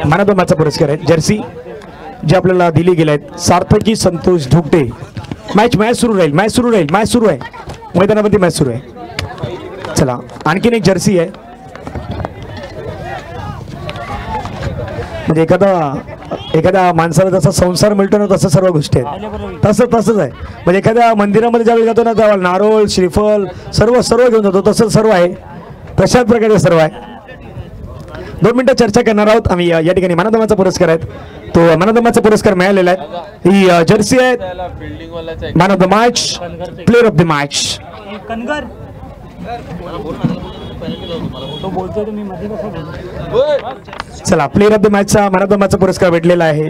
Man of the मॅचचा पुरस्कार आहे जर्सी जे आपल्याला दिली गेले आहेत सार्थकी संतोष धुकटे. मॅच सुरू राहील, मॅच सुरू आहे मैदानामध्ये मॅच सुरू आहे. चला आणखीन एक जर्सी आहे. म्हणजे एखाद्या माणसाला जसा संसार मिळतो ना तसं सर्व गोष्टी आहेत. तसंच आहे. म्हणजे एखाद्या मंदिरामध्ये ज्यावेळी जातो ना त्यावेळेला नारळ श्रीफल सर्व घेऊन जातो. तसं सर्व आहे, तशाच प्रकारे सर्व आहे. 2 मिनिटं चर्चा करणार आहोत आम्ही. या ठिकाणी मॅन ऑफ द मॅचचा पुरस्कार आहेत, तो मॅन ऑफ द मॅचचा पुरस्कार मिळालेला आहे. ही जर्सी आहे man of the match, player of the match. चला प्लेअर ऑफ द मॅचचा मॅन ऑफ द मॅचचा पुरस्कार भेटलेला आहे.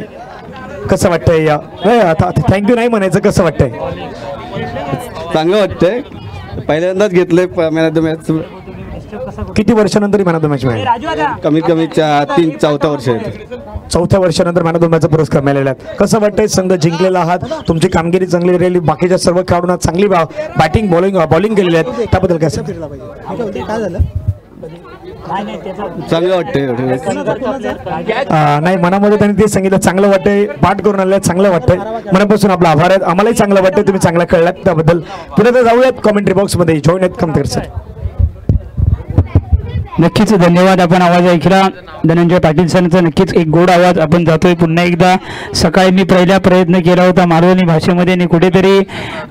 कसं वाटतंय? थँक्यू नाही म्हणायचं, कसं वाटतंय? चांगलं वाटतंय. पहिल्यांदाच घेतलंय मॅन ऑफ द मॅच. किती वर्षानंतर मॅन ऑफ द मॅच मिळाली? कमीत कमी 3-4 वर्ष आहेत. 4थ्या वर्षानंतर मॅन ऑफ द मॅचचा पुरस्कार मिळालेला आहे. कसं वाटतंय? संघ जिंकलेला आहात, तुमची कामगिरी चांगली राहिली, बाकीच्या सर्व खेळाडूंना चांगली बॅटिंग बॉलिंग केलेली आहेत, त्याबद्दल काय झालं? चांगलं वाटतंय. नाही, मनामध्ये त्यांनी ते सांगितलं चांगलं वाटतंय, पाठ करून आले चांगलं वाटतंय. मनापासून आपला आभार आहेत. आम्हालाही चांगलं वाटतंय, तुम्ही चांगला कळलात त्याबद्दल. पुढे जाऊयात कॉमेंट्री बॉक्समध्ये जॉईन आहेत कमतेकर सर. नक्कीच धन्यवाद. आपण आवाज ऐकला धनंजय पाटील सरांचा. नक्कीच एक गोड आवाज आपण जातोय पुन्हा एकदा. सकाळी मी पहिला प्रयत्न केला होता मालवणी भाषेमध्ये आणि कुठेतरी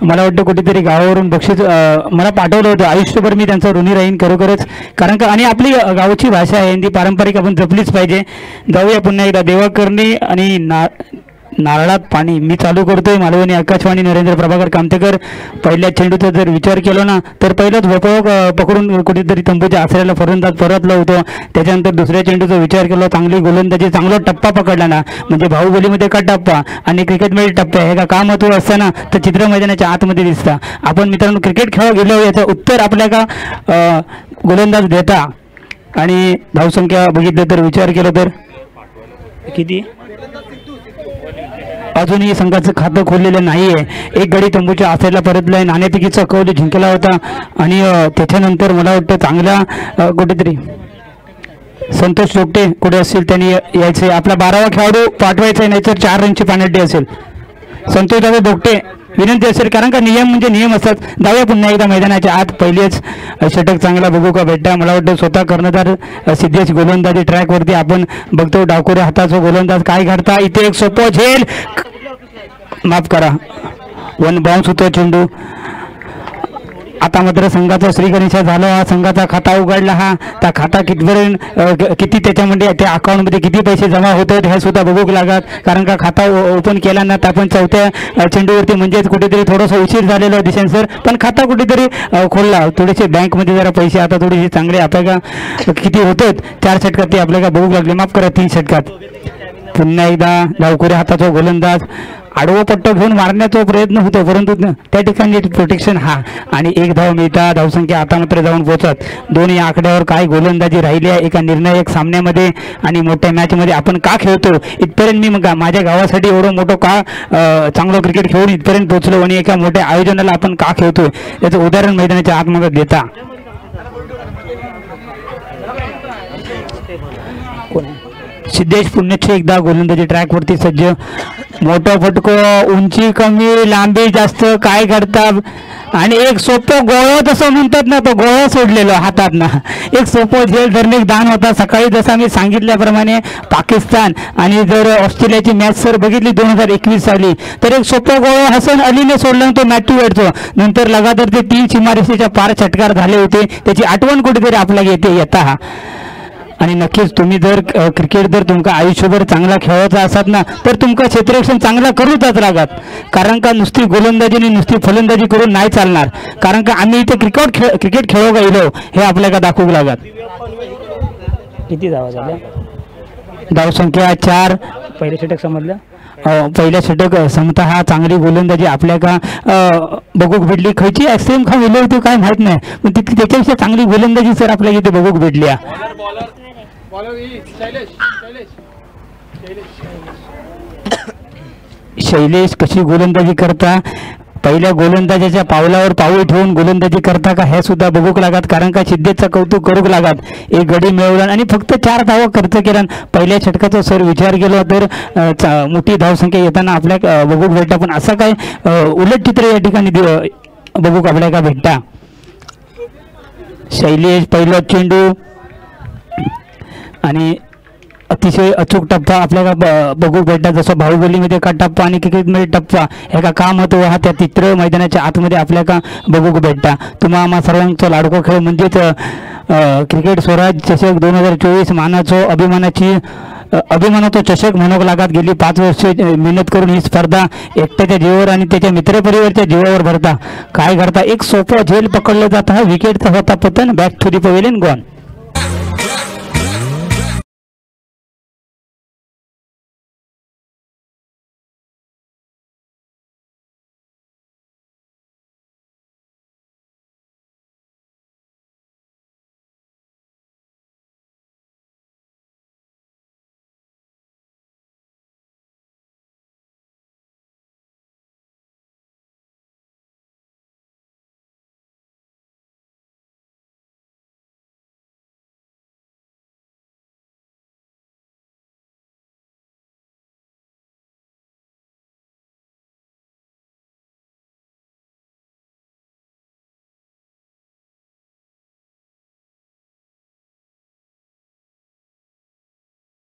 मला वाटतं कुठेतरी गावावरून बक्षीस मला पाठवलं होतं. आयुष्यभर मी त्यांचा ऋणी राहीन खरोखरच. कारण का आणि आपली गावची भाषा आहे ती पारंपरिक आपण जपलीच पाहिजे. जाऊया पुन्हा एकदा. देवाकर्णी आणि नारळात पाणी मी चालू करतोय. मालवणी आकाशवाणी नरेंद्र प्रभाकर कामतेकर. पहिल्या चेंडूचा जर विचार केला ना तर पहिलाच भोपळ पकडून कुठेतरी तंबूच्या आसऱ्याला फलंदाज परतलं होतं. त्याच्यानंतर दुसऱ्या चेंडूचा विचार केला, चांगली गोलंदाजी, चांगला टप्पा पकडला ना. म्हणजे बाहुबलीमध्ये का टप्पा आणि क्रिकेटमध्ये टप्पा हे का महत्त्व असताना तर चित्र मैदानाच्या आतमध्ये दिसतं. आपण मित्रांनो क्रिकेट खेळ गेलो याचं उत्तर आपल्या का गोलंदाज देता. आणि धावसंख्या बघितलं तर विचार केला तर किती अजूनही संघाचं खातं खोललेलं नाहीये. एक गडी तंबूच्या आसऱ्याला परतलाय. नाणेफेकीचा कौल जिंकला होता आणि त्याच्यानंतर मला वाटतं चांगला कुठेतरी संतोष चोपटे कुठे असतील त्यांनी यायचे. आपला 12वा खेळाडू पाठवायचा आहे, नाहीतर 4 रनची पेनल्टी असेल. संतोष दादा बोगटे विनंती असेल, कारण का नियम म्हणजे नियम असतात. जाऊया पुन्हा एकदा मैदानाच्या आत. पहिलेच षटक चांगला बघू का भेटता. मला वाटतं स्वतः कर्णधार सिद्धेश गोलंदाजी ट्रॅकवरती आपण बघतो. डावखोऱ्या हाताचा गोलंदाज काय घडता. इथे एक सोपं झेल, माफ करा, 1 बाउन्स होतो चेंडू. आता मात्र संघाचा श्रीगणेशा झाला. हा संघाचा खाता उघडला. हा त्या खाता किती त्याच्यामध्ये त्या अकाउंटमध्ये किती पैसे जमा होतात हे सुद्धा बघूक लागत. कारण का खाता ओपन केला ना तर आपण 4थ्या चेंडूवरती म्हणजेच कुठेतरी थोडासा उशीर झालेला दिसेल सर, पण खाता कुठेतरी खोलला. थोडेसे बँकमध्ये जरा पैसे आता थोडेसे चांगले आपल्याला किती होतात 4 षटकात ते आपल्याला बघू लागले. माफ करा 3 षटकात. पुन्हा एकदा डावखोऱ्या हाताचा गोलंदाज आडवं पट्ट घेऊन मारण्याचा प्रयत्न होतो, परंतु त्या ठिकाणी प्रोटेक्शन हा आणि 1 धाव मिळता. धावसंख्या आता मात्र जाऊन पोहोचत. दोन्ही आकड्यावर काय गोलंदाजी राहिली आहे एका निर्णायक सामन्यामध्ये आणि मोठ्या मॅचमध्ये. आपण का खेळतो इथपर्यंत, मी मग माझ्या गावासाठी एवढं मोठं का चांगलं क्रिकेट खेळून इथपर्यंत पोहोचलो आणि एका मोठ्या आयोजनाला आपण का खेळतो याचं उदाहरण मैदानाच्या आतमध्ये देता. सिद्धेश पुण्यश्री एकदा गोलंदाजी ट्रॅकवरती सज्ज. मोठं फटको, उंची कमी, लांबी जास्त, काय करतात आणि एक सोपं गोळं तसं म्हणतात ना, तो गोळा सोडलेलं हातात ना. एक सोपं झेल धरणे एक दान होता. सकाळी जसं मी सांगितल्याप्रमाणे पाकिस्तान आणि जर ऑस्ट्रेलियाची मॅच सर बघितली 2021 साली तर एक सोपं गोळा हसन अलीने सोडला तो मॅथ्यू वेडचं. नंतर लगातार ते 3 सीमारेषेच्या पार षटकार झाले होते. त्याची आठवण कुठेतरी आपल्याला येता. आणि नक्कीच तुम्ही जर क्रिकेट जर तुमका आयुष्यभर चांगला खेळायचा असतात ना तर तुमका क्षेत्ररक्षण चांगला करूच लागत. कारण का नुसती गोलंदाजी आणि नुसती फलंदाजी करून नाही चालणार. कारण का आम्ही इथे क्रिकेट खेळू गेलो हे आपल्याला दाखवू लागत. किती धावा झाल्या? धावसंख्या 4. पहिले षटक समजलं. पहिल्या षटक समता हा चांगली गोलंदाजी आपल्या का बघूक भेटली. खयची ॲक्सिडेंट का गेलो होती काय माहीत नाही, पण तिथे त्याच्यापेक्षा चांगली गोलंदाजी सर आपल्याला इथे बघूक भेटली. शैलेश कशी गोलंदाजी करता पहिल्या गोलंदाजाच्या पावलावर पाऊल ठेवून गोलंदाजी करता का हे सुद्धा बघूक लागत, कारण का सिद्धेचं कौतुक करूक लागत. एक गडी मिळवला आणि फक्त 4 धावा खर्च केला. पहिल्या षटकाचा सर विचार केला तर मोठी धावसंख्या येताना आपल्या बघूक भेटता, पण असं काय उलट चित्र या ठिकाणी बघूक आपल्या का भेटता. शैलेश पहिला चेंडू आणि अतिशय अचूक टप्पा आपल्याला बघू भेटतात. जसं बाहुबलीमध्ये का टप्पा आणि क्रिकेटमध्ये टप्पा एका का महत्व हा त्या चित्र मैदानाच्या आतमध्ये आपल्याला बघू भेटता. तुम्हा आम्हा सर्वांचा लाडको खेळ म्हणजेच क्रिकेट स्वराज चषक 2024 अभिमानाचा चषक म्हणू लागत. गेली 5 वर्ष मेहनत करून ही स्पर्धा एकट्याच्या जीवावर आणि त्याच्या मित्रपरिवारच्या जीवावर भरता. काय करता, एक सोपं झेल पकडलं जात. हा विकेटचा होता पतन. Back to the pavilion gone.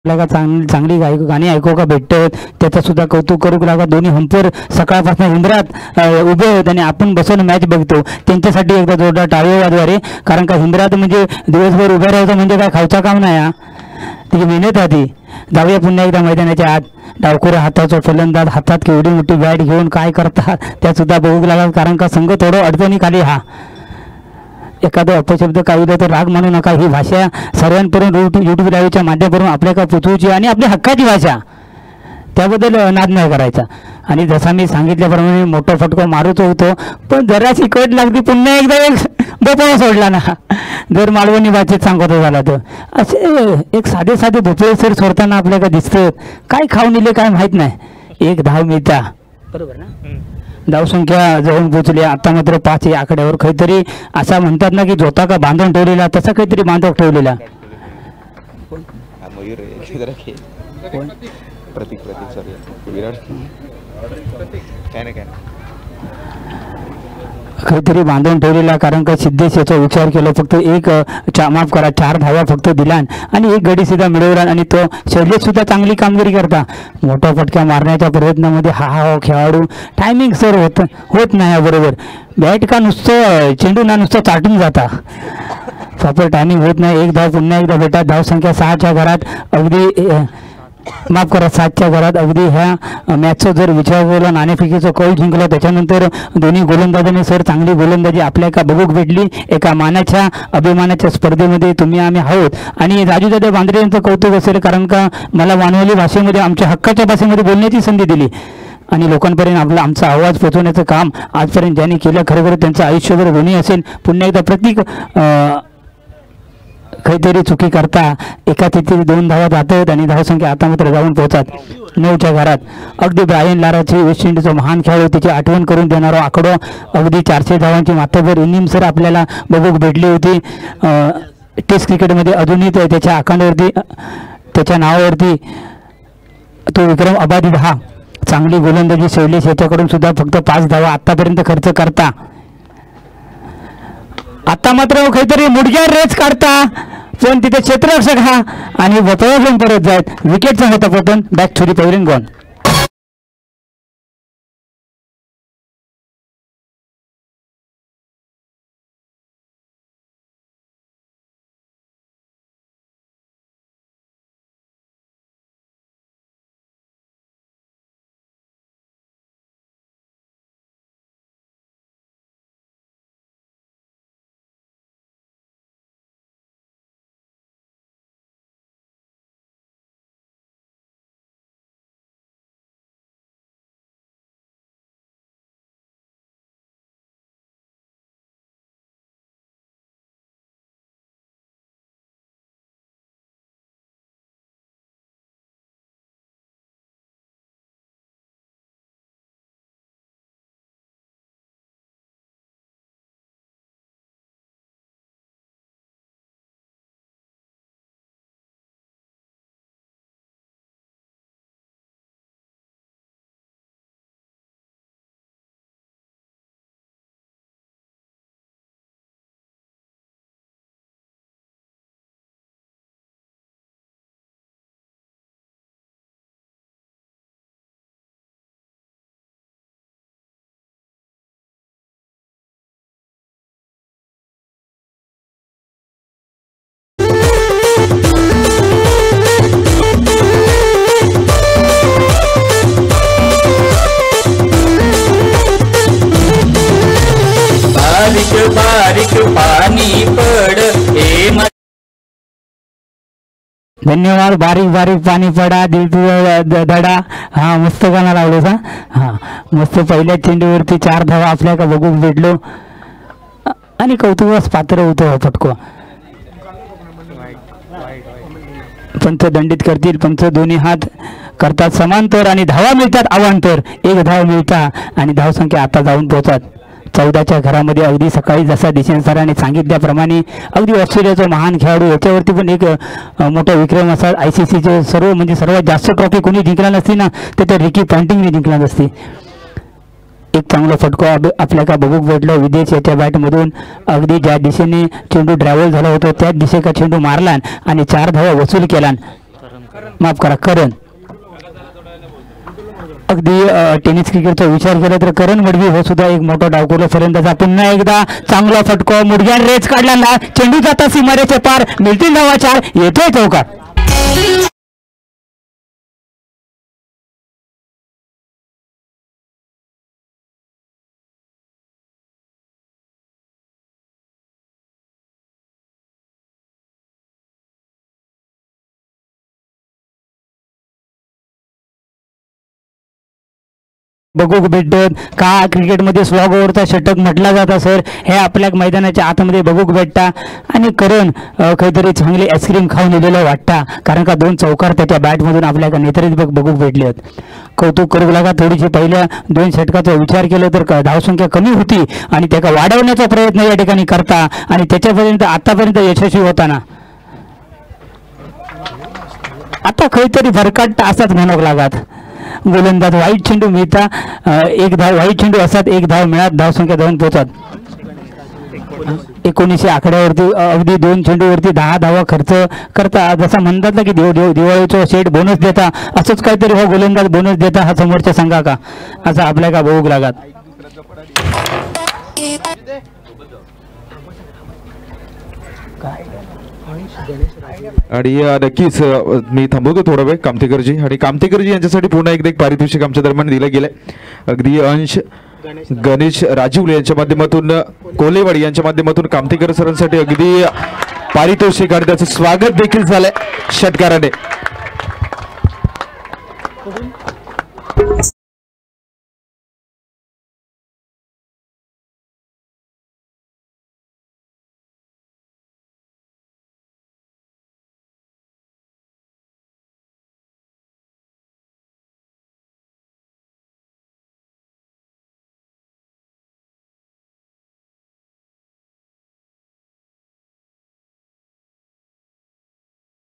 चांगली गाणी ऐकू का भेटत, त्याचं सुद्धा कौतुक करू लागा. दोन्ही हंपर सकाळपासून हिंद्रात उभे आहेत आणि आपण बसून मॅच बघतो. त्यांच्यासाठी एकदा जोरदार टाळीवाद्वारे, कारण का हिंद्रात म्हणजे दिवसभर उभे राहायचं म्हणजे काय खावचा काम नाही. त्याची मेहनत आहे ती. जाऊया पुन्हा एकदा मैदानाच्या आत. डावखुरा हाताचा फलंदाज हातात केवढी मोठी बॅट घेऊन काय करतात त्या सुद्धा बघू लागतात, कारण का संघ थोडं अडचणी खाली. एखादं अपशब्द काही तर राग म्हणू नका. ही भाषा सर्वांपर्यंत यूट्यूब लाईव्हच्या माध्यमातून आपल्याला पोचवची आणि आपल्या हक्काची भाषा, त्याबद्दल नाद नाही करायचा. आणि जसा मी सांगितल्याप्रमाणे मोठा फटको मारूच होतो, पण जराशी कट लागली पुन्हा एकदा एक भोपळा सोडला ना. जर मालवणी भाषेत सांगतो झाला तर असे एक साधे साधे भोपळे सर सोडताना आपल्याला दिसतं. काय खाऊन इले काय माहीत नाही. एक धाव मिळता, बरोबर ना. धावसंख्या जवळ पोचली. आता मात्र 5 या आकड्यावर काहीतरी असा म्हणतात ना की जोता का बांधून ठेवलेला, तसा काहीतरी बांधून ठेवलेला. काहीतरी बांधून ठेवलेला, कारण का सिद्धेश याचा विचार केला. फक्त माफ करा 4 धावा फक्त दिला आणि एक गडी सुद्धा मिळवला. आणि तो शैलेश सुद्धा चांगली कामगिरी करता. मोठा फटका मारण्याच्या प्रयत्नामध्ये हा खेळाडू टायमिंग सर होत नाही. बरोबर बॅट का नुसतं चेंडू ना नुसतं चाटून जाता, प्रॉपर टायमिंग होत नाही. एक धाव पुन्हा एकदा भेटा. धावसंख्या 6च्या घरात अगदी, माफ करा 7च्या घरात अगदी. ह्या मॅचचा जर विचार केला, नाणेफेकीचा कौल जिंकला. त्याच्यानंतर दोन्ही गोलंदाजांनी सर चांगली गोलंदाजी आपल्या का बघूक भेटली. एका मानाच्या अभिमानाच्या स्पर्धेमध्ये तुम्ही आम्ही आहोत. आणि राजूदादा बांद्रे यांचं कौतुक असेल, कारण का मला मानवली भाषेमध्ये, आमच्या हक्काच्या भाषेमध्ये बोलण्याची संधी दिली आणि लोकांपर्यंत आमचा आवाज पोहोचवण्याचं काम आजपर्यंत ज्यांनी केलं, खरोखर त्यांचं आयुष्यभर ऋणी असेल. पुन्हा एकदा प्रत्येक काहीतरी चुकी करता एका तिथे 2 धावा जातात आणि धावसंख्या आता मात्र जाऊन पोहोचतात 9च्या घरात. अगदी ब्रायन लाराची वेस्ट इंडिजचा महान खेळाडू, त्याची आठवण करून देणारा आकडो अगदी 400 धावांची माथाभर इनिंग सर आपल्याला बघूक भेटली होती. टेस्ट क्रिकेटमध्ये अजूनही त्याच्या आखांडावरती, त्याच्या नावावरती तो विक्रम अबाधित. हा चांगली गोलंदाजी शैलेश याच्याकडून सुद्धा फक्त 5 धावा आतापर्यंत खर्च करता. आता मात्र काहीतरी मुडग्यावर रेस काढता, पण तिथे क्षेत्ररक्षक हा आणि वतळा घेऊन परत जात. विकेटचा होता पतन. Back to the pavilion gone. धन्यवाद. बारीक बारीक पाणी पडा दिल दडा. हा मस्त गाणं लावलं का. हा मस्त. पहिल्या चेंडूवरती 4 धावा आपल्या का बघू भेटलो आणि कौतुकास पात्र होतो हा फटको. पंच दंडित करतील. पंच दोन्ही हात करतात समांतर आणि धावा मिळतात अवांतर. 1 धाव मिळता आणि धावसंख्या आता जाऊन पोहोचतात 14च्या घरामध्ये. अगदी सकाळी जसा दिशेन सरांनी सांगितल्याप्रमाणे अगदी ऑस्ट्रेलियाचा महान खेळाडू याच्यावरती पण एक मोठा विक्रम असा ICCचे सर्व म्हणजे सर्वात जास्त ट्रॉफी कोणी जिंकला नसती ना तर त्या रिकी पॉन्टिंगने जिंकला नसती. एक चांगला फटको आपल्या का बघूक भेटलो विदेश याच्या बॅटमधून. अगदी ज्या दिशेने चेंडू ड्रायव्हल झाला होता त्याच दिशेचा चेंडू मारला आणि 4 धावा वसूल केला. माफ करा करण. अगदी टेनिस क्रिकेटचा विचार केला तर करण मडवी हो सुद्धा एक मोठा डावकुला फलंदाज. पुन्हा एकदा चांगला फटको. मुडग्यान रेच काढला. चेंडू जाता सीमारेचे पार. मिळतील धावा 4. येतोय चौकार. बघूक भेटत का क्रिकेटमध्ये स्लॉग ओव्हरचा षटक म्हटला जाता सर. हे आपल्या मैदानाच्या आतमध्ये बघूक भेटता आणि करण काहीतरी चांगली आईस्क्रीम खाऊन दिलेलं वाटता कारण का 2 चौकार त्याच्या बॅटमधून आपल्याला नेत्रीत बघूक भेटले आहेत. कौतुक करू लागा. थोडीशी पहिल्या 2 षटकाचा विचार केला तर धावसंख्या कमी होती आणि त्याला वाढवण्याचा प्रयत्न या ठिकाणी करता आणि त्याच्यापर्यंत आतापर्यंत यशस्वी होताना आता काहीतरी भरकट असाच म्हणावं लागत. गोलंदाज वाईट चेंडू मिळता 1 धाव. वाईट चेंडू असतात 1 धाव मिळत. धावसंख्या जाऊन पोहोचत 1900 आकड्यावरती. अगदी 2 चेंडूवरती 10 धावा खर्च करता. जसा म्हणतात ना की दिवाळीचं शेट बोनस देता असंच काहीतरी हो गोलंदाज बोनस देता हा समोरच्या संघा का असं आपल्या का बघू लागत. आणि नक्कीच मी थांबवतो थोडा वेळ कामतेकरजी. आणि कामतेकरजी यांच्यासाठी पुन्हा एकदा एक पारितोषिक आमच्या दरम्यान दिलं गेलंय. अगदी अंश गणेश राजीवले यांच्या माध्यमातून कोलेवाडी यांच्या माध्यमातून कामतेकर सरांसाठी अगदी पारितोषिक आणि त्याचं स्वागत देखील झालंय षटकाराने.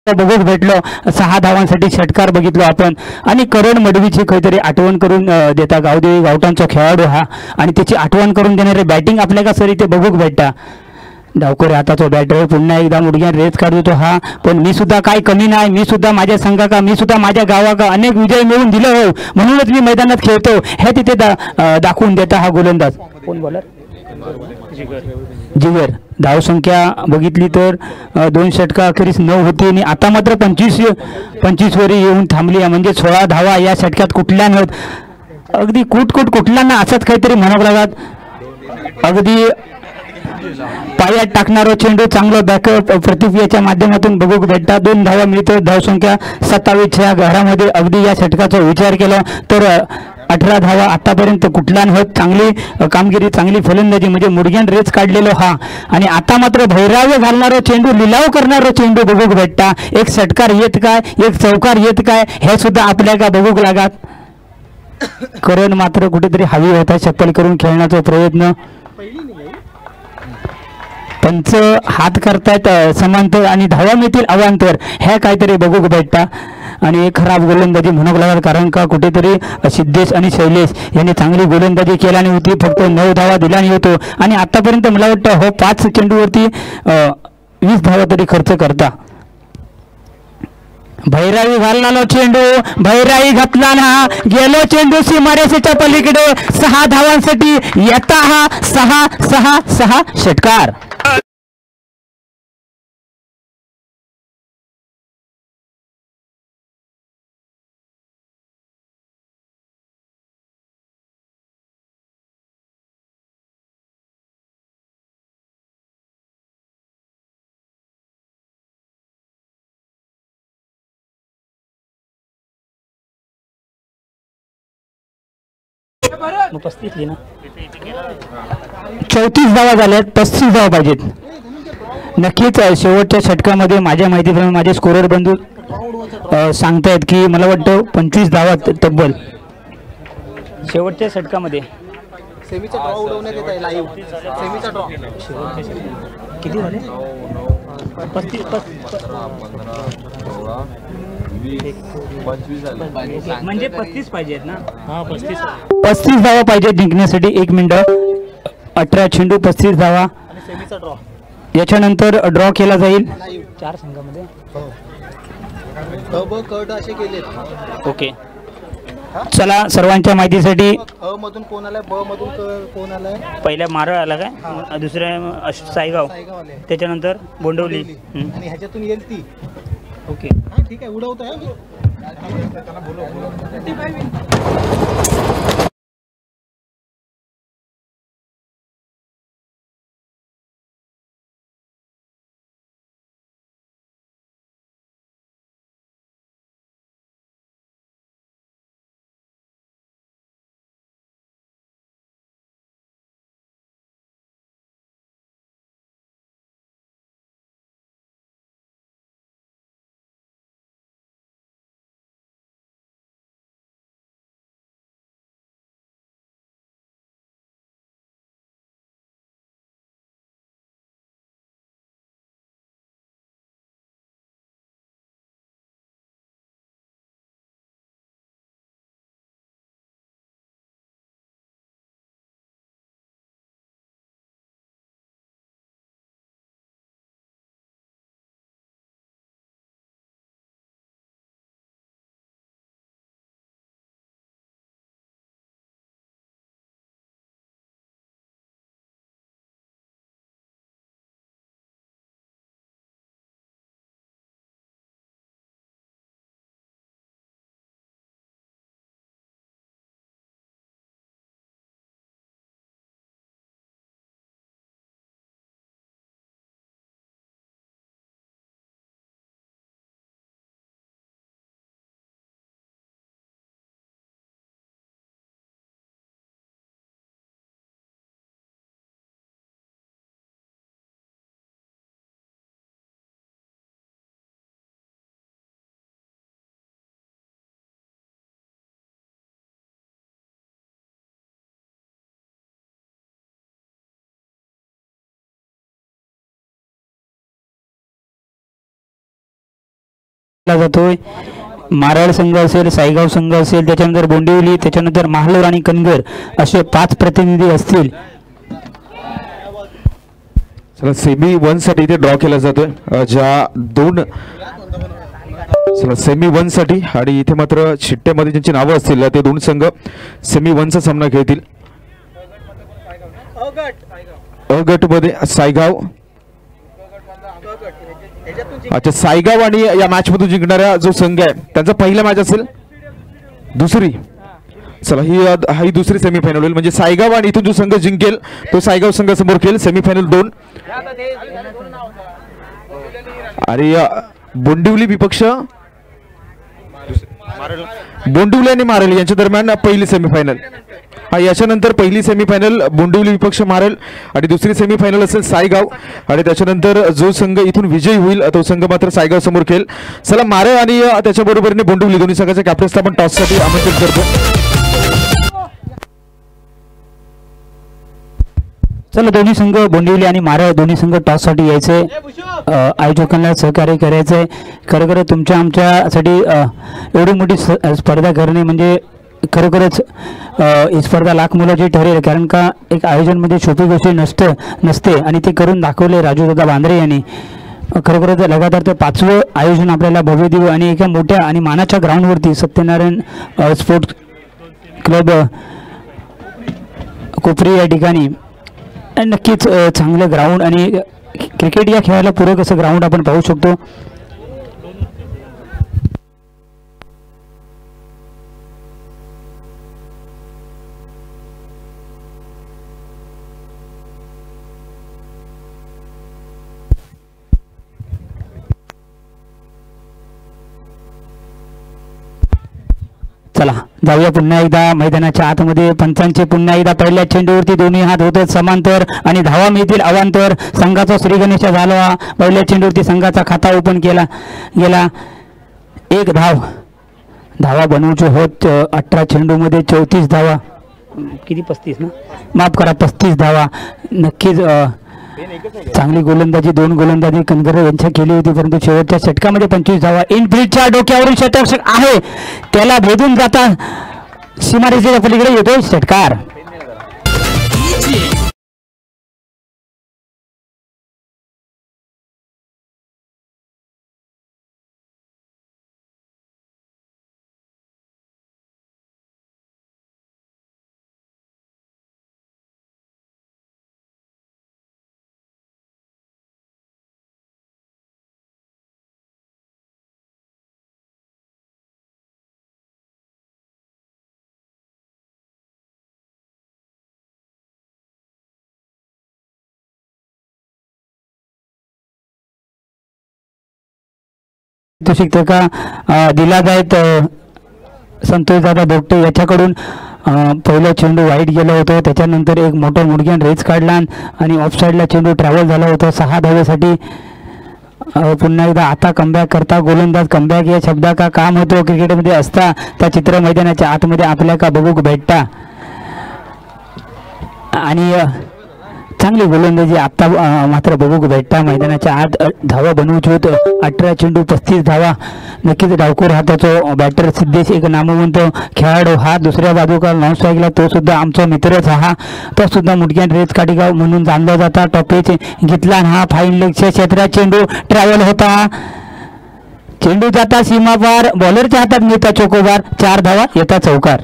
बघूक भेटलो 6 धावांसाठी षटकार बघितलो आपण आणि करण मडवीची काहीतरी आठवण करून देता. गावदेवी गावठाणचा खेळाडू हा आणि त्याची आठवण करून देणारे बॅटिंग आपल्या का सर इथे बघूक भेटता. डावखोरे हाताचा बॅटर पुन्हा एकदा मुडग्यान रेस काढतो हा. पण मी सुद्धा काय कमी नाही. मी सुद्धा माझ्या संघा का मी सुद्धा माझ्या गावा का अनेक विजय मिळवून दिले हो म्हणूनच मी मैदानात खेळतो हे तिथे दाखवून देता हा गोलंदाज. कोण बॉलर जिगर. धावसंख्या बघितली तर 2 षटका अखेरीस 9 होती आणि आता मात्र 25 वर येऊन थांबली. म्हणजे 16 धावा या षटकात कुठल्या नव्हत. अगदी कुठल्यांना असंच काहीतरी म्हणावं लागत. अगदी पायात टाकणारा चेंडू चांगलं बॅकअप प्रतिक्रियेच्या माध्यमातून बघूक भेटतात. 2 धावा मिळतो. धावसंख्या 27च्या घरामध्ये. अगदी या षटकाचा विचार केला तर 18 धावा आतापर्यंत कुठला होत. चांगली कामगिरी चांगली फलंदाजी म्हणजे मुडग्यान रेच काढलेलो हा. आणि आता मात्र भैराव्य घालणारा चेंडू लिलाव करणारा चेंडू बघूक भेटता. एक षटकार येत काय एक चौकार येत काय हे सुद्धा आपल्या का बघूक लागत. करण मात्र कुठेतरी हवी होता शक्कल करून खेळण्याचा प्रयत्न. पंच हात करतायत समांतर आणि धावा मिळतील अवांतर हे काहीतरी बघूक भेटता. आणि एक खराब गोलंदाजी म्हणावं लागेल कारण का कुठेतरी सिद्धेश आणि शैलेश यांनी चांगली गोलंदाजी केली होती. फक्त 9 धावा दिला नाही होतो आणि आतापर्यंत मला वाटतं हो 5 चेंडूवरती 20 धावा तरी खर्च करता. भैरावी घालणारा चेंडू भैरावी घातला ना गेलो चेंडू सीमारेषेच्या पलीकडे 6 धावांसाठी येता हा 6 षटकार. मग 35 लिही ना. 34 धावा झाल्यात, 35 धावा पाहिजेत. नक्कीच शेवटच्या षटकामध्ये माझ्या माहितीप्रमाणे माझे स्कोरर बंधू सांगतायत की मला वाटतं 25 धावा तब्बल शेवटच्या षटकामध्ये. सेमीचा ड्रॉ उडवण्यात येत आहे लाईव्ह. सेमीचा ड्रॉ किती झाले? 35 म्हणजे 35 पाहिजेत ना. हां 35 धावा पाहिजेत जिंकण्यासाठी. 1 मिनिट. 18 चेंडू 35 धावा. सेमीचा ड्रॉ याच्यानंतर ड्रॉ केला जाईल 4 संघामध्ये. ब कट असे केलेत. ओके. चला सर्वांच्या माहितीसाठी अ मधून कोण आलाय, ब मधून कोण आलाय. पहिल्या मारळ आला काय, दुसऱ्या सायगाव, सायगाववाले. त्याच्यानंतर बोंडवली. आणि ह्याच्यातून येईल ती. ओके. हा ठीक आहे, उडवतोय. जातोय. मारळ संघ असेल, सायगाव संघ असेल, त्याच्यानंतर बोंडिवली, त्याच्यानंतर महालोर आणि कनगर असे 5 प्रतिनिधी असतील. चला सेमी 1 साठी इथे ड्रॉ केला जातोय. ज्या 2 चला सेमी 1 साठी आणि इथे मात्र शिट्ट्यामध्ये ज्यांची नावं असतील ते 2 संघ सेमी 1 चा सामना खेळतील. अ गट मध्ये सायगाव. अच्छा, सायगाव आणि या मॅच मधून जिंकणारा जो संघ आहे त्यांचा पहिला मॅच असेल. दुसरी, चला ही दुसरी सेमीफायनल होईल. म्हणजे सायगाव आणि इथून जो संघ जिंकेल तो सायगाव संघासमोर खेळेल. सेमीफायनल 2 आणि बोंडिवली विपक्ष बोंडिवली आणि मारल यांच्या दरम्यान पहिली सेमीफायनल. हा याच्यानंतर पहिली सेमीफायनल बोंडिवली विपक्ष मारल आणि दुसरी सेमीफायनल असेल सायगाव. आणि त्याच्यानंतर जो संघ इथून विजयी होईल तो संघ मात्र सायगाव समोर खेळेल. चला मारळ आणि त्याच्याबरोबरीने बोंडिवली दोन्ही संघाच्या कॅप्टन्सला आपण टॉससाठी आमंत्रित करतो. चला दोन्ही संघ बोंडिवली आणि मारळ दोन्ही संघ टॉससाठी यायचे. आयोजकांना सहकार्य करायचंय. खरोखर तुमच्या आमच्यासाठी एवढी मोठी स्पर्धा करणे म्हणजे खरोखरच ही स्पर्धा लाख मोलाची ठरेल. कारण का एक आयोजनमध्ये सोपी गोष्ट नसते आणि ते करून दाखवले राजूदादा बांद्रे यांनी. खरोखरच लगातार ते 5वं आयोजन आपल्याला भव्य दिव आणि एका मोठ्या आणि मानाच्या ग्राउंडवरती सत्यनारायण स्पोर्ट्स क्लब कोपरी या ठिकाणी नक्कीच चांगलं ग्राउंड आणि क्रिकेट या खेळाला पूरक असं ग्राउंड आपण पाहू शकतो. चला जाऊया पुन्हा एकदा मैदानाच्या आतमध्ये. पंचांचे पुन्हा एकदा पहिल्या चेंडूवरती दोन्ही हात होते समांतर आणि धावा मिळतील अवांतर. संघाचा श्री गणेश झाला. पहिल्या चेंडूवरती संघाचा खाता ओपन केला गेला. एक धावा बनवूचे होत 18 चेंडूमध्ये 34 धावा. किती 35 ना, माफ करा 35 धावा. नक्कीच चांगली गोलंदाजी, 2 गोलंदाजी कणगर यांच्या केली होती, परंतु शेवटच्या षटकामध्ये 25 धावा. इनफिल्डच्या डोक्यावरून षटक आहे, त्याला भेदून जाता सीमारेषेच्या पलीकडे येतो षटकार. शिक्षका दिला जायत संतोषदादा भोगटे याच्याकडून पहिला चेंडू वाईट गेला होता. त्याच्यानंतर एक मोठा मुडग्यान रेस काढला आणि ऑफसाईडला चेंडू ट्रॅव्हल झाला होता 6 धावेसाठी. पुन्हा एकदा आता कमबॅक करता गोलंदाज. कमबॅक या शब्दा का काम होतो क्रिकेटमध्ये असता त्या चित्र मैदानाच्या आतमध्ये आपल्या का बघूक भेटता. आणि चांगली गोलंदाजी आता मात्र बघूक भेटता. मैदानाच्या आत धावा बनवूच होत 18 चेंडू 35 धावा. नक्कीच डावखोर हाताचा बॅटर सिद्धेश एक नामवंत खेळाडू हा. दुसऱ्या बाजूला नॉन स्ट्राईकला तो सुद्धा आमचा मित्रच हा. तो सुद्धा मुडक्यान रेस काठीगाव म्हणून जाणला जाता. टॉपेच घेतला हा फाईन लेगच्या क्षेत्रात चेंडू ट्रॅव्हल होता. चेंडू जाता सीमापार. बॉलरच्या हातात मिळता चोकोबार. 4 धावा येता चौकार.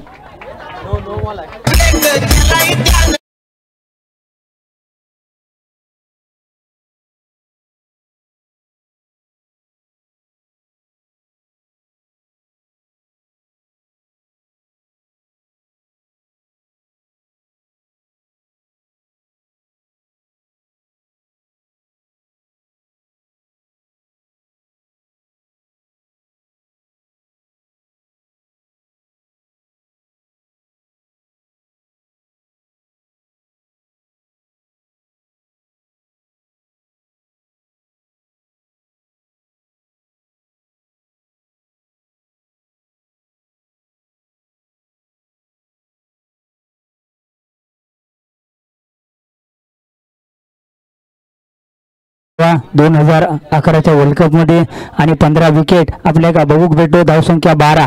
वा 2011च्या वर्ल्ड कपमध्ये आणि 15 विकेट आपल्या का बघूक भेटतो. धावसंख्या 12.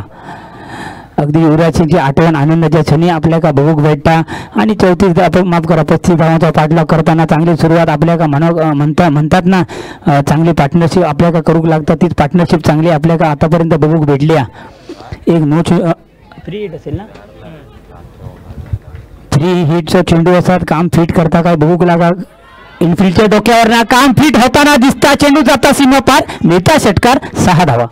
अगदी युवराज सिंगची आठवण आनंदाच्या क्षणी आपल्या का बघूक भेटता. आणि 34 माफ करा 35 धावांचा पाठलाग करताना चांगली सुरुवात आपल्या का म्हणतात ना, चांगली पार्टनरशिप आपल्या का करूक लागतात. तीच पार्टनरशिप चांगली आपल्या का आतापर्यंत बघूक भेटली. एक नो 3 हिट असेल ना, 3 हिटचा चेंडू असतात. काम फिट करता काय बघूक लागा. इनफिल्डच्या डोक्यावर ना काम फिट होताना दिसता. चेंडू जाता सीमा पार. मिळता षटकार. 6 धावा.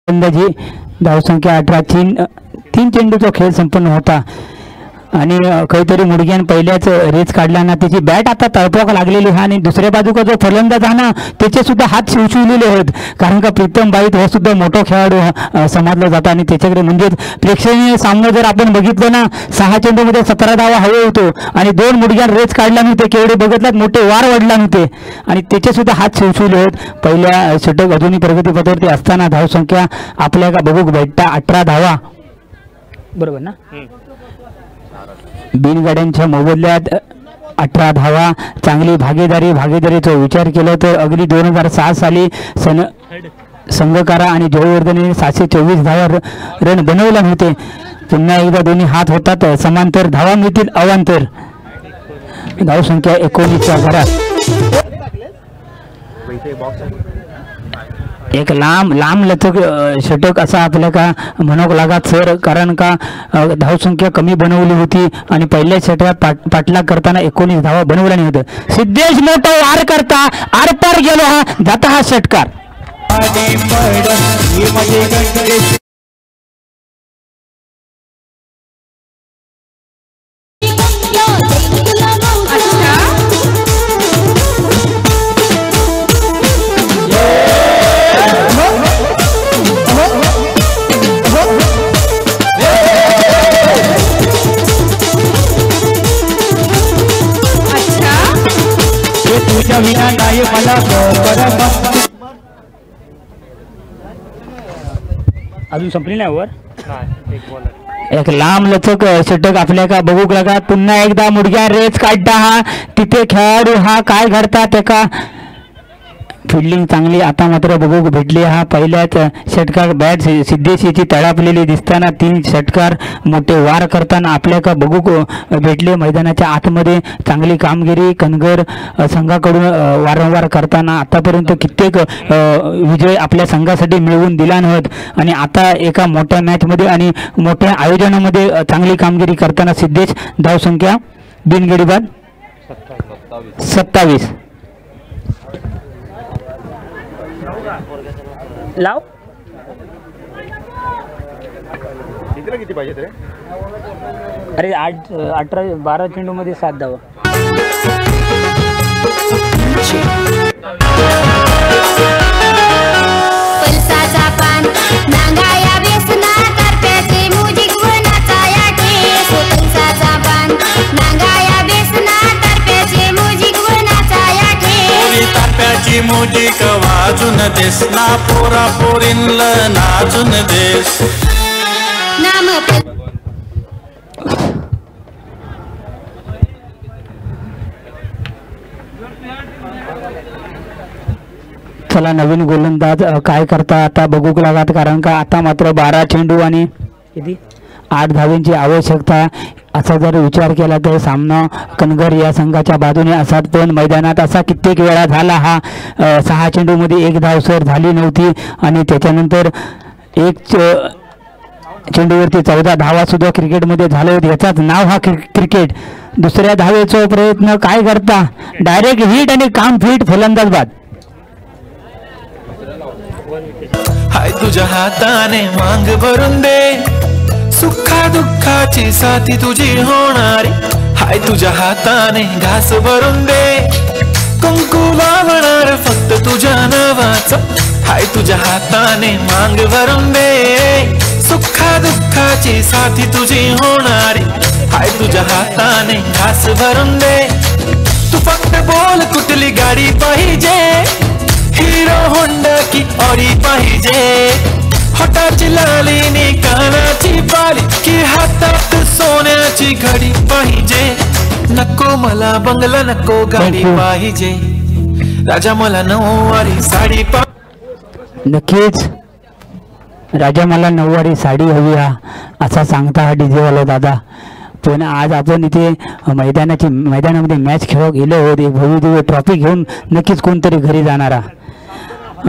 गोलंदाजी. धावसंख्या 18. 3 चेंडूचा खेळ संपन्न होता आणि काहीतरी मुडग्यान पहिल्याच रेस काढला ना, त्याची बॅट आता तळपाक लागलेली आहे. आणि दुसऱ्या बाजूचा जो फलंदाज आहे ना, त्याचे सुद्धा हात शिवशिवलेले आहेत. कारण का प्रीतम बाईत हा सुद्धा मोठा खेळाडू समजला जातो. आणि त्याच्याकडे म्हणजेच प्रेक्षणीय सामना जर आपण बघितलं ना, 6 चेंडूमध्ये 17 धावा हवे होतो आणि 2 मुडग्यान रेस काढला नव्हते. केवढे बघितलात मोठे वार वडला नव्हते आणि त्याचे सुद्धा हात शिवशिवले आहेत. पहिल्या षटक अजूनही प्रगतीपथावरती असताना धावसंख्या आपल्या का बघूक भेटता 18 धावा. बरोबर ना. बिनगाड्यांच्या मोबदल्यात 18 धावा. चांगली भागीदारीचा विचार केला तर अगदी 2006 साली संघकारा आणि जयवर्धने 724 धावा रन बनवला नव्हते. पुन्हा एकदा दोन्ही हात होतात समांतर, धावा मिळतील अवांतर. धावसंख्या 19च्या घरात. एक लांब लचक षटक असा आपल्या का म्हणावं लागत सर, कारण का धावसंख्या कमी बनवली होती आणि पहिल्या षटकात पाठलाग करताना 19 धावा बनवल्या नाही होतं. सिद्धेश मोठा वार करता आरपार गेलो हा जाता हा षटकार. अजून संपली नाही वर. एक लांब लचक षटक आपल्या का बघूक लागत. पुन्हा एकदा मुडग्या रेच काढता हा तिथे खेळाडू हा काय घडता ते का फिल्डिंग चांगली आता मात्र बघूक भेटली. हा पहिल्याच षटकार बॅट सिद्धेशीची तळापलेली दिसताना 3 षटकार मोठे वार करताना आपल्या का बघूक भेटले. मैदानाच्या आतमध्ये चांगली कामगिरी कणगर संघाकडून वारंवार करताना आतापर्यंत कित्येक विजय आपल्या संघासाठी मिळवून दिला नव्हत आणि आता एका मोठ्या मॅचमध्ये आणि मोठ्या आयोजनामध्ये चांगली कामगिरी करताना सिद्धेश धावसंख्या बिनगडी बाद 27. लाव किती पाहिजे रे? अरे 12 चेंडू मध्ये 7 धावा. पलसाचा पान नांगाया बेसना करप्याचे मुजिक वनाचा या ठेस. पलसाचा पान नांगाया बेसना करप्याचे मुजिक वनाचा या ठेस. ताप्याची मुजिक वाजून देस ना पोरा पोरींला नाचून देस. नाम चला नवीन गोलंदाज काय करता आता बघूक लागत, कारण का आता मात्र 12 चेंडू आणि किती 8 धावांची आवश्यकता. असा जर विचार केला तर सामना कणगर या संघाच्या बाजूने असाच, पण मैदानात असा कित्येक वेळा झाला हा 6 चेंडूमध्ये 1 धाव सर झाली नव्हती आणि त्याच्यानंतर 1 चेंडूवरती 14 धावा सुद्धा क्रिकेटमध्ये झाले होते. याचाच नाव हा क्रिकेट. दुसऱ्या धावेचा प्रयत्न काय करता डायरेक्ट हिट आणि काम फिट फलंदाज बाद. हाय तुझ्या हाताने मांग भरून दे, सुखा दुःखाची साथी तुझी होणारी. हाय तुझ्या हाताने घास भरून दे, कुंकू लावणार फक्त तुझ्या नावाचं. हाय तुझ्या हाताने मांग भरून दे, सुखा दुःखाची साथी तुझी होणारी. हाय तुझ्या हाताने घास भरून दे. तू फक्त बोल कुठली गाडी पाहिजे, हिरो होंडा की ऑडी पाहिजे. होटाची लालीनी कानाची बाली की हातात सोन्याची घडी पाहिजे. नको मला बंगला नको गाडी पाहिजे, राजा मला नऊवारी साडी नक्कीच राजा मला नऊवारी साडी हवी हा असा सांगता हा डीजे वाला दादा. पण आज आपण इथे मैदानामध्ये मॅच खेळू गेलो होते. भव्य ट्रॉफी घेऊन नक्कीच कोणतरी घरी जाणारा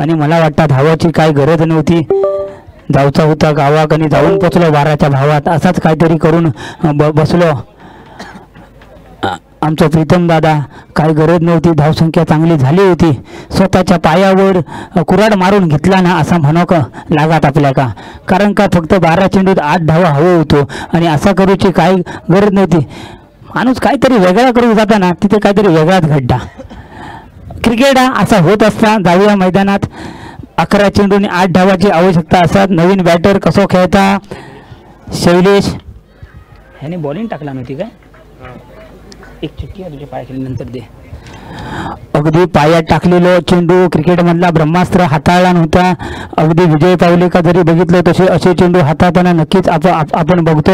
आणि मला वाटतं धावाची काय गरज नव्हती. जाऊचा होता गावाक आणि जाऊन पोचलो 12च्या भावात. असाच काहीतरी करून बसलो आमचा प्रीतम दादा. काय गरज नव्हती, धावसंख्या चांगली झाली होती. स्वतःच्या पायावर कुऱ्हाड मारून घेतला ना असा म्हणोक लागत आपल्या का, कारण का फक्त 12 चेंडूत 8 धावा हवं होतो आणि असा करूची काय गरज नव्हती. माणूस काहीतरी वेगळा करू जाताना तिथे काहीतरी वेगळाच घडला. क्रिकेट हा असा होत असता. जाऊया मैदानात. 11 चेंडूने 8 धावाची आवश्यकता असतात. नवीन बॅटर कसो खेळता शैलेश ह्याने बॉलिंग टाकला नव्हती काय, एक चिठ्ठी तुझ्या पाय केली नंतर दे. अगदी पायात टाकलेलं चेंडू क्रिकेटमधला ब्रह्मास्त्र हाताळला नव्हता. अगदी विजय पावलेका जरी बघितलं तसे असे चेंडू हाताळताना नक्कीच आपण बघतो.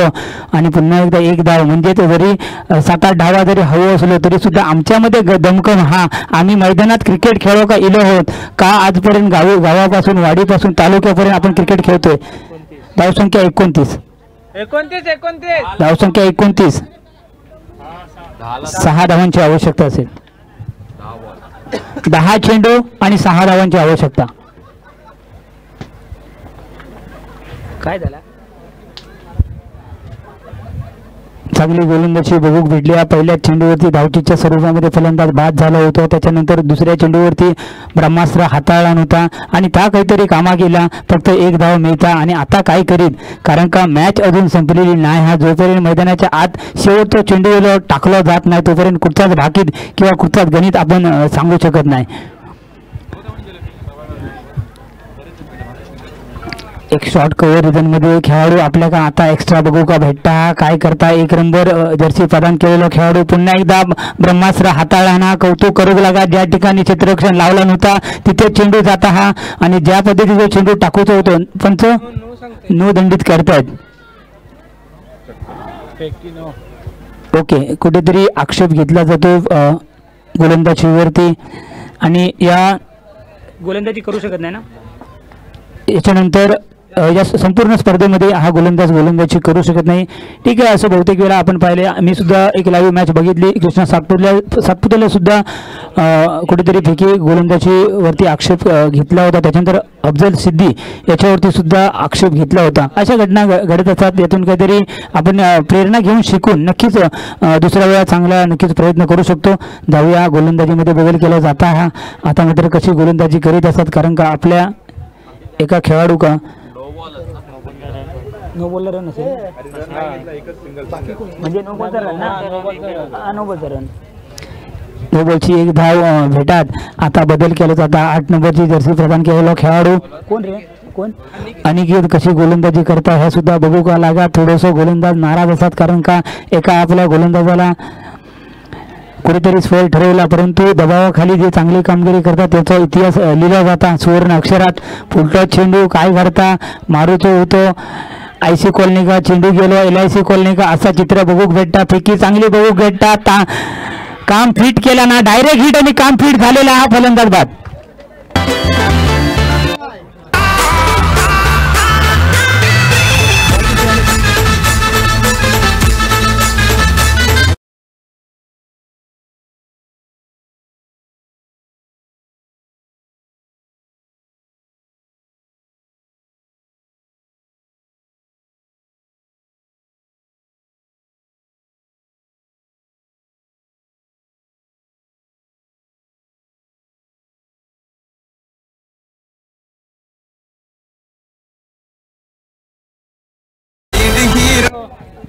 आणि पुन्हा एकदा एक धाव म्हणजे ते जरी 7-8 धावा जरी हवं असलो तरी सुद्धा आमच्यामध्ये दमकम हा आम्ही मैदानात क्रिकेट खेळो का इलो आहोत का आजपर्यंत गावापासून वाडीपासून तालुक्यापर्यंत आपण क्रिकेट खेळतोय. धावसंख्या 29 धावसंख्या 29 6 धावांची आवश्यकता असेल. 10 चेंडू आणि 6 धावांची आवश्यकता. काय झालं चांगली गोलंदाजी बघूक भेटली. पहिल्या चेंडूवरती धावचीच्या स्वरूपामध्ये फलंदाज बाद झाला होता. त्याच्यानंतर दुसऱ्या चेंडूवरती ब्रह्मास्त्र हाताळला नव्हता आणि त्या काहीतरी कामा केला. फक्त 1 धाव मिळता आणि आता काय करीत कारण का मॅच अजून संपलेली नाही. हा जोपर्यंत मैदानाच्या आत शेवटचा चेंडू टाकला जात नाही तोपर्यंत कुठचाच भाकीत किंवा कुठचाच गणित आपण सांगू शकत नाही. एक शॉर्ट कव्हर रिझनमध्ये खेळाडू आपल्या का आता एक्स्ट्रा बघू का भेटता काय करता. 1 नंबर जर्सी प्रदान केलेला खेळाडू पुन्हा एकदा ब्रह्मास्त्र हाताळला. कौतुक करू लागा. ज्या ठिकाणी क्षेत्ररक्षण लावला नव्हता तिथे चेंडू जाता हा आणि ज्या पद्धतीचा चेंडू टाकूचा होतो पंच नो दंडित करतायत. ओके कुठेतरी आक्षेप घेतला जातो गोलंदाजीवरती आणि या गोलंदाजी करू शकत नाही ना. याच्यानंतर या संपूर्ण स्पर्धेमध्ये हा गोलंदाजी करू शकत नाही. ठीक आहे असं बहुतेक वेळा आपण पाहिले. मी सुद्धा एक लाईव्ह मॅच बघितली. कृष्णा सातपुतेला सुद्धा कुठेतरी फेकी गोलंदाजीवरती आक्षेप घेतला होता. त्याच्यानंतर अफजल सिद्धी याच्यावरती सुद्धा आक्षेप घेतला होता. अशा घटना घडत असतात. यातून काहीतरी आपण प्रेरणा घेऊन शिकून नक्कीच दुसऱ्या वेळा चांगला नक्कीच प्रयत्न करू शकतो. जाऊया गोलंदाजीमध्ये बदल केला जाता हा आता मात्र कशी गोलंदाजी करीत असतात कारण का आपल्या एका खेळाडू का नो बॉलर रन असेल म्हणजे नो बॉलचा रन ना नो बॉलचा रन नो बॉलची 1 धाव भेटात. आता बदल केला जाता. 8 नंबरची जर्सी प्रदान केलेला खेळाडू कोण रे कोण अनिकेत कशी गोलंदाजी करता हे सुद्धा बघू का लागा. थोडंसं गोलंदाज नाराज असतात कारण का एका आपल्या गोलंदाजाला कुठेतरी स्वर ठरवला परंतु दबावाखाली जे चांगली कामगिरी करतात त्याचा इतिहास लिहिला जाता सुवर्ण अक्षरात. फुलटॉस चेंडू काय करता मारूचो होतो. IC कॉलनी का चेंडू गेलो LIC कॉलनी का असा चित्र बघूक भेटता. फेकी चांगली बघूक भेटता. काम फिट केला ना डायरेक्ट हिट आणि काम फिट झालेला हा फलंदाज बाद.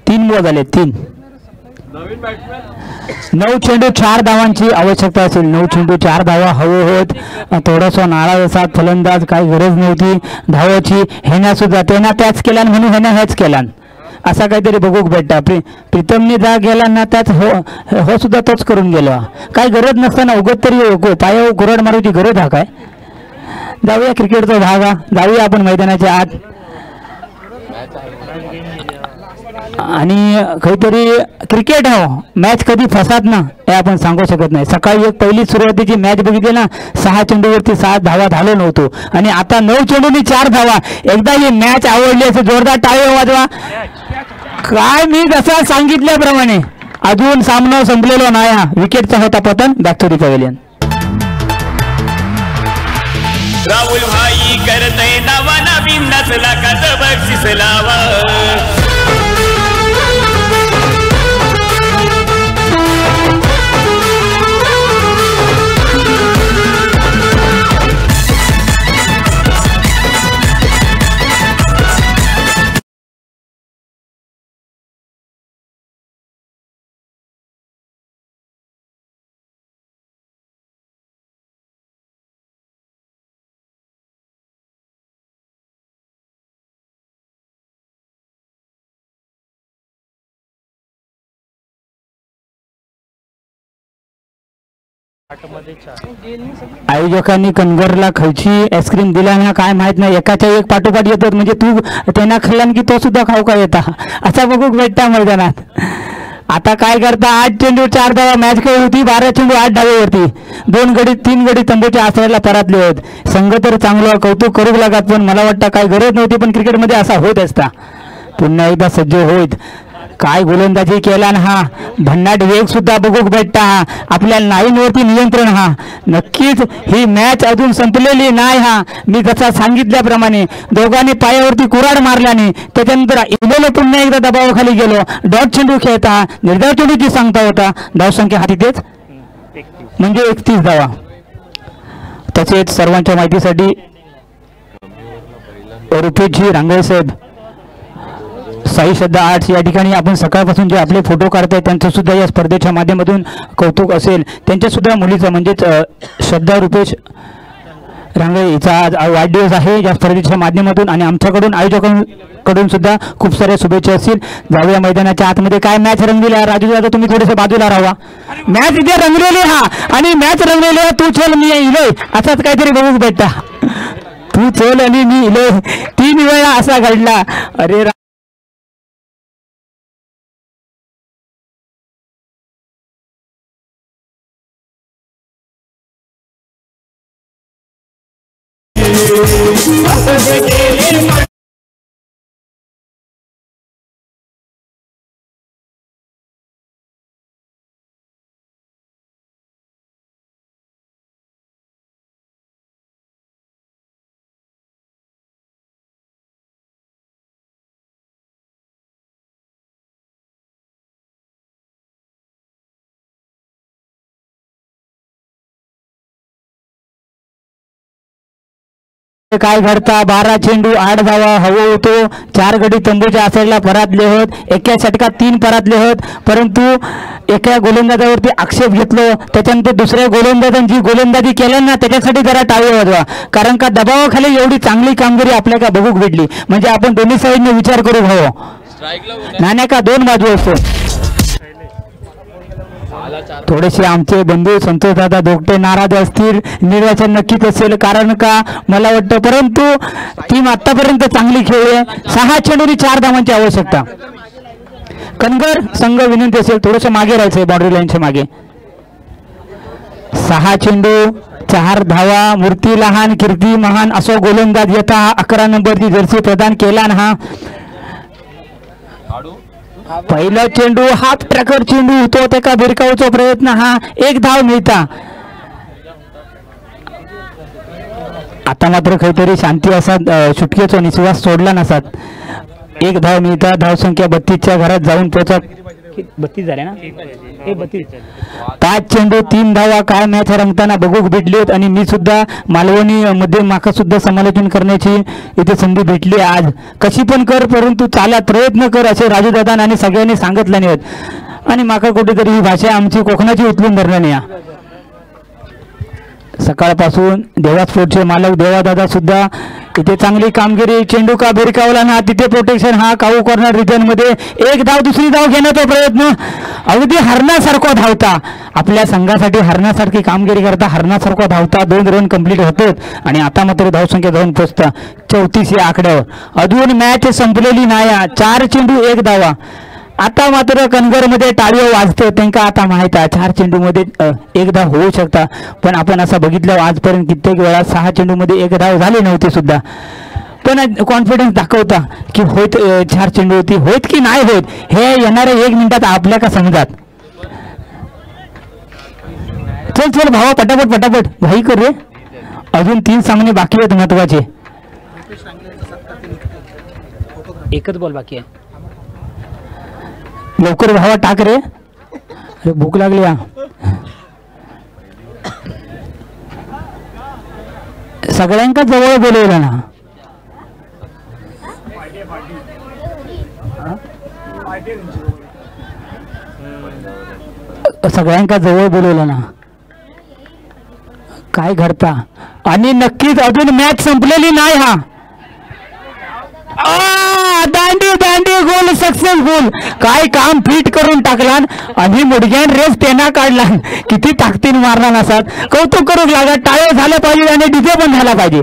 तीन बॉल झाले 3 9 चेंडू 4 धावांची आवश्यकता असेल. 9 चेंडू 4 धावा हवे होत. थोडासा नाराज असतात फलंदाज. काही गरज नव्हती धावाची. ह्यानं सुद्धा त्यानं त्याच केला म्हणून ह्यानं हेच केला असा काहीतरी बघूक भेटता. प्रीतमने जा गेला ना त्याच हो सुद्धा तोच करून गेलो. काय गरज नसताना उगत तरी पायावर कुरड मारूची गरज हा काय. जाऊया क्रिकेटचा भाग हा. जाऊया आपण मैदानाच्या आत आणि काहीतरी क्रिकेट हो मॅच कधी फसात ना हे आपण सांगू शकत नाही. सकाळी एक पहिली सुरुवातीची मॅच बघितली ना 6 चेंडूवरती 7 धावा झालो नव्हतो आणि आता 9 चेंडूनी 4 धावा. एकदा ही मॅच आवडली असे जोरदार टाळी वाजवा. काय मी जसं सांगितल्याप्रमाणे अजून सामना संपलेला नाही. हा विकेटचा होता पतन. Back to the pavilion. Rahul भाई करतय नवा नवीन नसला का बक्षीस लावा. आयोजकांनी कणगरला खयची आईस्क्रीम दिला ना काय माहित नाही, एकाच्या एक पाठोपाठ येतात. म्हणजे तू त्यांना खाल्ला की तो सुद्धा खाऊ का येता असा बघूक भेटता मैदानात. आता काय करता, 8 चेंडू 4 धावा मॅच खेळ होती, 12 चेंडू 8 धावेवरती. 2 गडी 3 गडी तंबूच्या आसऱ्याला परातले होत. संघ तर चांगलं कौतुक करू लागत, पण मला वाटतं काय गरज नव्हती, पण क्रिकेटमध्ये असा होत असता. पुन्हा एकदा सज्ज होत. काय गोलंदाजी केला ना हा, भन्नाट वेग सुद्धा बघूक भेटता. हा आपल्या लाईनवरती नियंत्रण. हा नक्कीच ही मॅच अजून संपलेली नाही. हा मी जसा सांगितल्याप्रमाणे दोघांनी पायावरती कुऱ्हाड मारल्याने त्याच्यानंतर इलेलो पुन्हा एकदा दबावाखाली गेलो. डॉट चेंडू खेळता निर्धाव चेंडूची सांगता होता. धावसंख्या हा तिथेच म्हणजे 31 धावा. तसेच सर्वांच्या माहितीसाठी रुपेशजी रांगळे साहेब, साई श्रद्धा आर्ट्स या ठिकाणी आपण सकाळपासून जे आपले फोटो काढताय त्यांचं सुद्धा या स्पर्धेच्या माध्यमातून कौतुक असेल. त्यांच्या सुद्धा मुलीचं म्हणजेच श्रद्धा रुपेश रांगळे हिचा आज वाढदिवस आहे या स्पर्धेच्या माध्यमातून, आणि आमच्याकडून आयोजकांकडून सुद्धा खूप साऱ्या शुभेच्छा असतील. जाऊया मैदानाच्या आतमध्ये. काय मॅच रंगलेली आहे राजू दादा, तुम्ही थोडेसे बाजूला राहा. मॅच इथे रंगलेली हा, आणि मॅच रंगलेली आहे. तू चल मी इलोय असाच काहीतरी बघूक भेटता. तू चल आणि मी इलोय 3 वेळा असा घडला. अरे काय घडता, 12 चेंडू 8 धावा हवं होतो. 4 गडी तंबूच्या आसऱ्याला परातले होत. एका षटकात 3 परातले होत, परंतु एका गोलंदाजावरती आक्षेप घेतलो. त्याच्यानंतर दुसऱ्या गोलंदाजांनी जी गोलंदाजी केलं ना त्याच्यासाठी जरा टाळी वाजवा, कारण का दबावाखाली एवढी चांगली कामगिरी आपल्याला का बघूक भेटली. म्हणजे आपण दोन्ही साईडने विचार करू हवं. नाण्या का 2 बाजू असतो. थोडेसे आमचे बंधू संतोष दादा दोगटे नाराज असतील, निर्वाचन नक्कीच असेल, कारण का मला वाटतं. परंतु टीम आतापर्यंत चांगली खेळली आहे. 6 चेंडूंनी 4 धावांची आवश्यकता. कणगर संघ विनंती असेल थोडंसं मागे राहायचंय, बाउंड्री लाईनच्या मागे. 6 चेंडू 4 धावा. मूर्ती लहान कीर्ती महान असो गोलंदाज येता 11 नंबरची जर्सी प्रदान केला ना. हा पहिला चेंडू हाफ ट्रॅकर चेंडू होतो, त्याचा भिरकावचा प्रयत्न. हा 1 धाव मिळता. आता मात्र काहीतरी शांती असा सुटकेचा निश्वास सोडला नसात. 1 धाव मिळता. धावसंख्या 32च्या घरात जाऊन पोहोचत. 32 झाल्या ना, 32. 5 चेंडू 3 धावा. काय मॅच रंगताना बघूक भेटलीत, आणि मी सुद्धा मालवणी मध्ये माका सुद्धा समालोचन करण्याची इथे संधी भेटली आज. कशी पण कर, परंतु चाला प्रयत्न कर असे राजू दादा आणि सगळ्यांनी सांगितलं नाही. आणि माका कुठेतरी ही भाषा आमची कोकणाची उचलून धरणार नाही. सकाळपासून देवा स्पोर्टचे मालक देवादादा सुद्धा इथे चांगली कामगिरी. चेंडू का भिरकावला ना, तिथे प्रोटेक्शन. हा काऊ कॉर्नर रिजन मध्ये 1 धाव. दुसरी धाव घेण्याचा प्रयत्न. अगदी हरणासारखा धावता, आपल्या संघासाठी हरणासारखी कामगिरी करता, हरणासारखा धावता. 2 रन कंप्लीट होतात, आणि आता मात्र धावसंख्या जाऊन पोहोचता 34 या आकड्यावर. अजून मॅच संपलेली नाही. 4 चेंडू 1 धावा. आता मात्र कणगरमध्ये टाळी वाजते. त्यांना आता माहित आहे 4 चेंडूमध्ये 1 धाव होऊ शकता, पण आपण असं बघितलं आजपर्यंत कित्येक वेळा 6 चेंडूमध्ये 1 धाव झाली नव्हती सुद्धा. पण कॉन्फिडन्स दाखवता की होत 4 चेंडू होती, होत की नाही होत हे येणाऱ्या 1 मिनिटात आपल्या का समजात. चल चल भावा, पटापट पटापट घाई कर रे. अजून 3 सामने बाकी आहेत महत्वाचे. एकच बॉल बाकी आहे. लवकर भावा टाक रे, अरे भूक लागली. सगळ्यांका जवळ बोलवलं ना. सगळ्यांका जवळ बोलवलं ना. काय घडता, आणि नक्कीच अजून मॅच संपलेली नाही. हा दांडी दांडी गोल सक्सेसफुल, काय काम फिट करून टाकला आणि मुडग्यान रेस पेना काढला, किती ताकदीन मारला नसात. कौतुक करू लागा, टाळ्या झाल्या पाहिजे आणि डीजे पण झाला पाहिजे.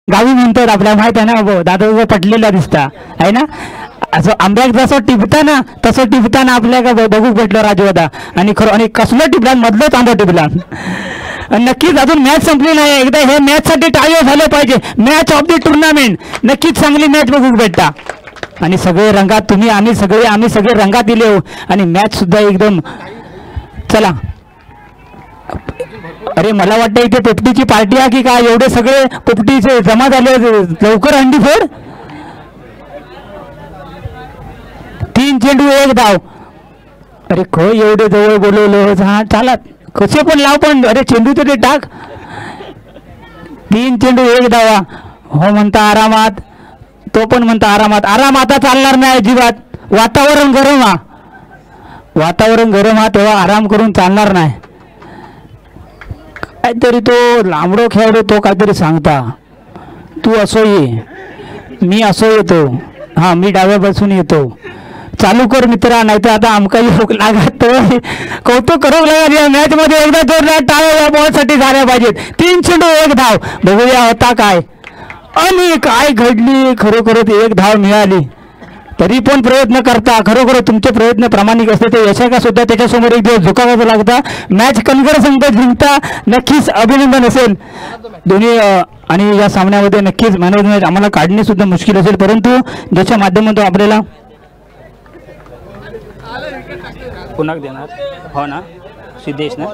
गावी म्हणतात आपल्या माहित आहे ना, दादा पटलेला दिसता आहे ना. असं आंब्याक जसं टिपताना तसं टिपताना आपल्याला बघू भेटलं राजवदा. आणि खरं आणि कसलं टिपला, मधलंच आंबा टिपला. नक्कीच अजून मॅच संपली नाही. एकदा हे मॅच साठी टाळ्या झालं पाहिजे. मॅच ऑफ द टुर्नामेंट, नक्कीच चांगली मॅच बघू भेटता. आणि सगळे रंगात तुम्ही आम्ही सगळे रंगात दिले हो. आणि मॅच सुद्धा एकदम चला. अरे मला वाटतं इथे पोपटीची पार्टी आहे की काय, एवढे सगळे पोपटीचे जमा झाले. लवकर हंडी फोड. 3 चेंडू 1 धाव. अरे खो एवढे जवळ बोलवलं. हा चालत कसे पण लाव, पण अरे चेंडू तरी टाक. 3 चेंडू 1 धावा. हो म्हणता आरामात, तो पण म्हणता आरामात. आराम आता चालणार नाही अजिबात. वातावरण गरम हा, तेव्हा आराम करून चालणार नाही. काहीतरी तो लांबडो खेळडो तो काहीतरी सांगता, तू असो ये, मी असो येतो. हा, मी डाव्या बसून येतो. चालू कर मित्रा, नाही तर आता आमका योग लागत. कौतुक करू लागला. या मॅच मध्ये एकदा जोरदार टाळ्या या बॉल साठी झाल्या पाहिजेत. 3 चेंडू 1 धाव. बघूया होता काय आणि काय घडली. खरोखरच 1 धाव मिळाली. तरी पण प्रयत्न करता, खरोखर तुमचे प्रयत्न प्रामाणिक असते ते यशाका सुद्धा त्याच्यासमोर एक दिवस झुकावावं लागता. मॅच कणखर संघ जिंकता, नक्कीच अभिनंदन असेल दोन्ही. आणि या सामन्यामध्ये नक्कीच मॅन ऑफ द मॅच आम्हाला काढणे सुद्धा मुश्किल असेल, परंतु ज्याच्या माध्यमातून आपल्याला पुन्हा देणार. हो ना सिद्धेश ना,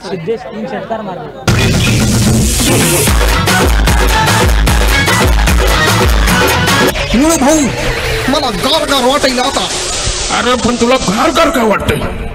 सिद्धेश 3 षटकार मारले. भाऊ मला गार गार वाटायला आता. अरे पण तुला गार गार काय वाटतंय?